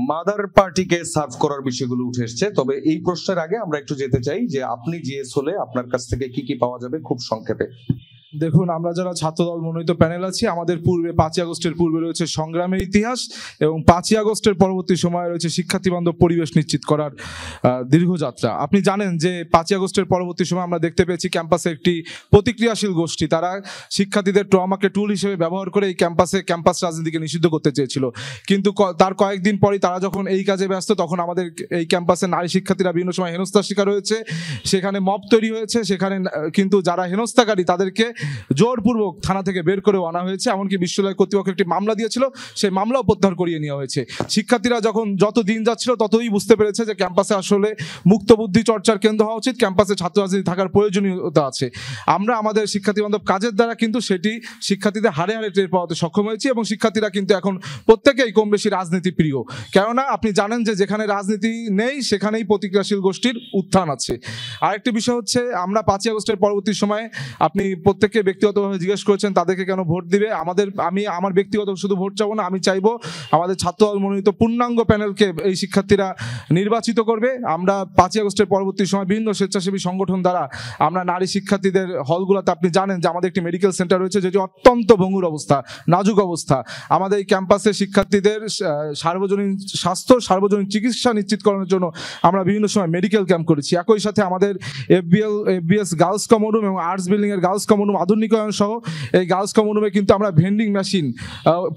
Mother পার্টিকে serve করার বিষয়গুলো উঠে এসছে, তবে এই প্রশ্নের আগে আমরা একটু যেতে চাই যে আপনি জিএস হলে আপনার কাছ থেকে কি কি পাওয়া যাবে খুব সংক্ষেপে। দেখুন, আমরা যারা ছাত্রদল মনোনীত প্যানেল আছি, আমাদের পূর্বে 5ই আগস্টের পূর্বে রয়েছে সংগ্রামের ইতিহাস এবং 5ই আগস্টের পরবর্তী সময়ে রয়েছে শিক্ষার্থী বান্ধব পরিবেশ নিশ্চিত করার দীর্ঘযাত্রা। আপনি জানেন যে 5ই আগস্টের পরবর্তী সময় আমরা দেখতে পেয়েছি ক্যাম্পাসে একটি প্রতিক্রিয়াশীল গোষ্ঠী, তারা শিক্ষার্থীদের ট্রমাকে টুল হিসেবে ব্যবহার করে এই ক্যাম্পাস রাজনীতিকে নিষিদ্ধ করতে চেয়েছিল। কিন্তু তার কয়েকদিন পরই তারা যখন এই কাজে ব্যস্ত, তখন আমাদের এই ক্যাম্পাসে নারী শিক্ষার্থীরা বিভিন্ন সময় হেনস্থার শিকার হয়েছে, সেখানে মব তৈরি হয়েছে, সেখানে কিন্তু যারা হেনস্থাকারী তাদেরকে জোরপূর্বক থানা থেকে বের করে আনা হয়েছে। এমনকি বিশ্ববিদ্যালয় কর্তৃপক্ষ একটি মামলা দিয়েছিল, সেই মামলাও প্রত্যাহার করিয়ে নেওয়া হয়েছে। শিক্ষার্থীরা যত দিন যাচ্ছিল ততই বুঝতে পেরেছে যে ক্যাম্পাসে আসলে মুক্ত বুদ্ধি চর্চার কেন্দ্র হওয়া উচিত, ক্যাম্পাসে ছাত্র রাজনীতি থাকার প্রয়োজনীয়তা আছে। আমরা আমাদের শিক্ষার্থী বান্ধব কাজের দ্বারা কিন্তু সেটি শিক্ষার্থীদের হারে হারে টের পাওয়াতে সক্ষম হয়েছি এবং শিক্ষার্থীরা কিন্তু এখন প্রত্যেকেই কম বেশি রাজনীতি প্রিয়। কেননা আপনি জানেন যে যেখানে রাজনীতি নেই সেখানেই প্রতিক্রিয়াশীল গোষ্ঠীর উত্থান আছে। আরেকটি বিষয় হচ্ছে, আমরা 5ই আগস্টের পরবর্তী সময়ে আপনি প্রত্যেককে ব্যক্তিগতভাবে জিজ্ঞেস করেছেন তাদেরকে কেন ভোট দিবে। আমি আমার ব্যক্তিগত শুধু ভোট চাবো না, আমি চাইবো আমাদের ছাত্রদল মনোনীত পূর্ণাঙ্গ প্যানেলকে এই শিক্ষার্থীরা নির্বাচিত করবে। আমরা 5ই আগস্টের পরবর্তী সময় বিভিন্ন স্বেচ্ছাসেবী সংগঠন দ্বারা আমরা নারী শিক্ষার্থীদের হলগুলোতে, আপনি জানেন যে আমাদের একটি মেডিকেল সেন্টার রয়েছে যেটি অত্যন্ত ভঙ্গুর অবস্থা, নাজুক অবস্থা। আমাদের এই ক্যাম্পাসে শিক্ষার্থীদের সার্বজনীন স্বাস্থ্য, সার্বজনীন চিকিৎসা নিশ্চিত করানোর জন্য আমরা বিভিন্ন সময় মেডিকেল ক্যাম্প করেছি। একই সাথে আমাদের এফবিএস গার্লস কমন রুম এবং আর্টস বিল্ডিং এর গার্লস কমন রুম আধুনিকায়ন সহ এই গার্লস কমন রুমে কিন্তু আমরা ভেন্ডিং মেশিন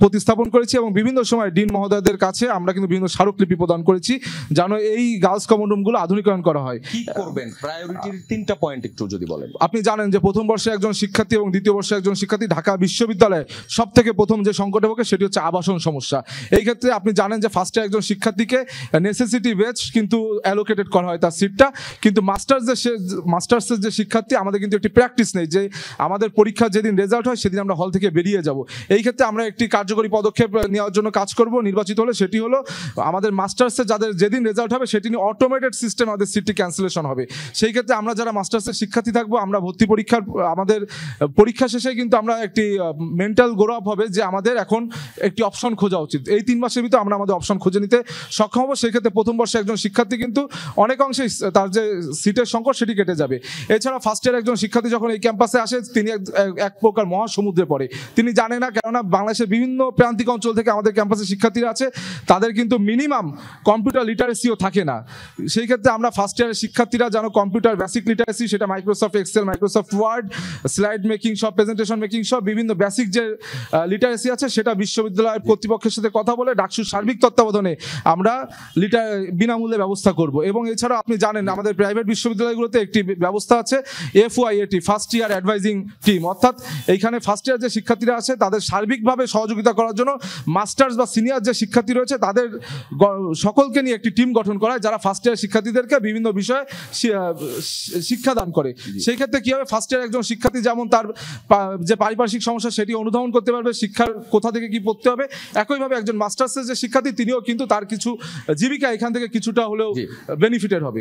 প্রতিস্থাপন করেছি এবং বিভিন্ন সময় ডিন মহোদয়দের কাছে আমরা কিন্তু বিভিন্ন স্মারকলিপি প্রদান করেছি যেন এই গার্লস কমন রুমগুলো আধুনিকায়ন করা হয়। কি করবেন, প্রায়োরিটির 3টা পয়েন্ট একটু যদি বলেন। আপনি জানেন যে প্রথম বর্ষে একজন শিক্ষার্থী এবং দ্বিতীয় বর্ষে একজন শিক্ষার্থী ঢাকা বিশ্ববিদ্যালয়ে সব থেকে প্রথম যে সংকটে ভোগে সেটি হচ্ছে আবাসন সমস্যা। এই ক্ষেত্রে আপনি জানেন যে ফার্স্টে একজন শিক্ষার্থীকে নেসেসিটি বেজ কিন্তু অ্যালোকেটেড করা হয় তার সিটটা, কিন্তু মাস্টার্সের যে শিক্ষার্থী আমাদের কিন্তু একটি প্র্যাকটিস নেই যে আমাদের পরীক্ষার যেদিন রেজাল্ট হয় সেদিন আমরা হল থেকে বেরিয়ে যাব। এই ক্ষেত্রে আমরা একটি কার্যকরী পদক্ষেপ নেওয়ার জন্য কাজ করব নির্বাচিত হলে, সেটি হলো আমাদের মাস্টার্সে যাদের যেদিন রেজাল্ট হবে সেটি নিয়ে অটোমেটেড সিস্টেম আমাদের সিটটি ক্যান্সেলেশন হবে। সেই ক্ষেত্রে আমরা যারা মাস্টার্সের শিক্ষার্থী থাকবো, আমরা ভর্তি পরীক্ষার আমাদের পরীক্ষা শেষে কিন্তু আমরা একটি মেন্টাল গ্রো আপ হবে যে আমাদের এখন একটি অপশন খোঁজা উচিত। এই 3 মাসের ভিতরে আমরা আমাদের অপশন খুঁজে নিতে সক্ষম হবো। সেই ক্ষেত্রে প্রথম বর্ষে একজন শিক্ষার্থী কিন্তু অনেক অংশেই তার যে সিটের সংকট সেটি কেটে যাবে। এছাড়া ফার্স্ট ইয়ার একজন শিক্ষার্থী যখন এই ক্যাম্পাসে আসে তিনি এক প্রকার মহাসমুদ্রে পড়ে। তিনি জানে না, কেননা বাংলাদেশের বিভিন্ন প্রান্তিক অঞ্চল থেকে আমাদের ক্যাম্পাসে শিক্ষার্থীরা আছে, তাদের কিন্তু মিনিমাম কম্পিউটার লিটারেসিও থাকে না। সেই ক্ষেত্রে আমরা ফার্স্ট ইয়ারের শিক্ষার্থীরা যেন কম্পিউটার বেসিক লিটারেসি, সেটা Microsoft Excel, Microsoft Word, slide making সব, প্রেজেন্টেশন মেকিং সব বিভিন্ন বেসিক যে লিটারেসি আছে সেটা বিশ্ববিদ্যালয়ের কর্তৃপক্ষের সাথে কথা বলে ডাকসুর সার্বিক তত্ত্বাবধানে আমরা বিনামূল্যে ব্যবস্থা করব। এবং এছাড়া আপনি জানেন আমাদের প্রাইভেট বিশ্ববিদ্যালয়গুলোতে একটি ব্যবস্থা আছে FYAT, first year advising team, অর্থাৎ এইখানে ফার্স্ট ইয়ার যে শিক্ষার্থীরা আছে তাদের সার্বিকভাবে সহযোগিতা করার জন্য মাস্টার্স বা সিনিয়র যে শিক্ষার্থী রয়েছে তাদের সকলকে নিয়ে একটি টিম গঠন করা হয় যারা ফার্স্ট ইয়ার শিক্ষার্থীদেরকে বিভিন্ন বিষয়ে শিক্ষাদান করে। সেই ক্ষেত্রে কি হবে, ফার্স্ট ইয়ার একজন শিক্ষার্থী যেমন তার যে পারিপার্শ্বিক সমস্যা সেটি অনুধাবন করতে পারবে, শিক্ষার কোথা থেকে কি পড়তে হবে, একইভাবে একজন মাস্টার্সের যে শিক্ষার্থী তিনিও কিন্তু তার কিছু জীবিকা এখান থেকে কিছুটা হলেও বেনিফিটেড হবে।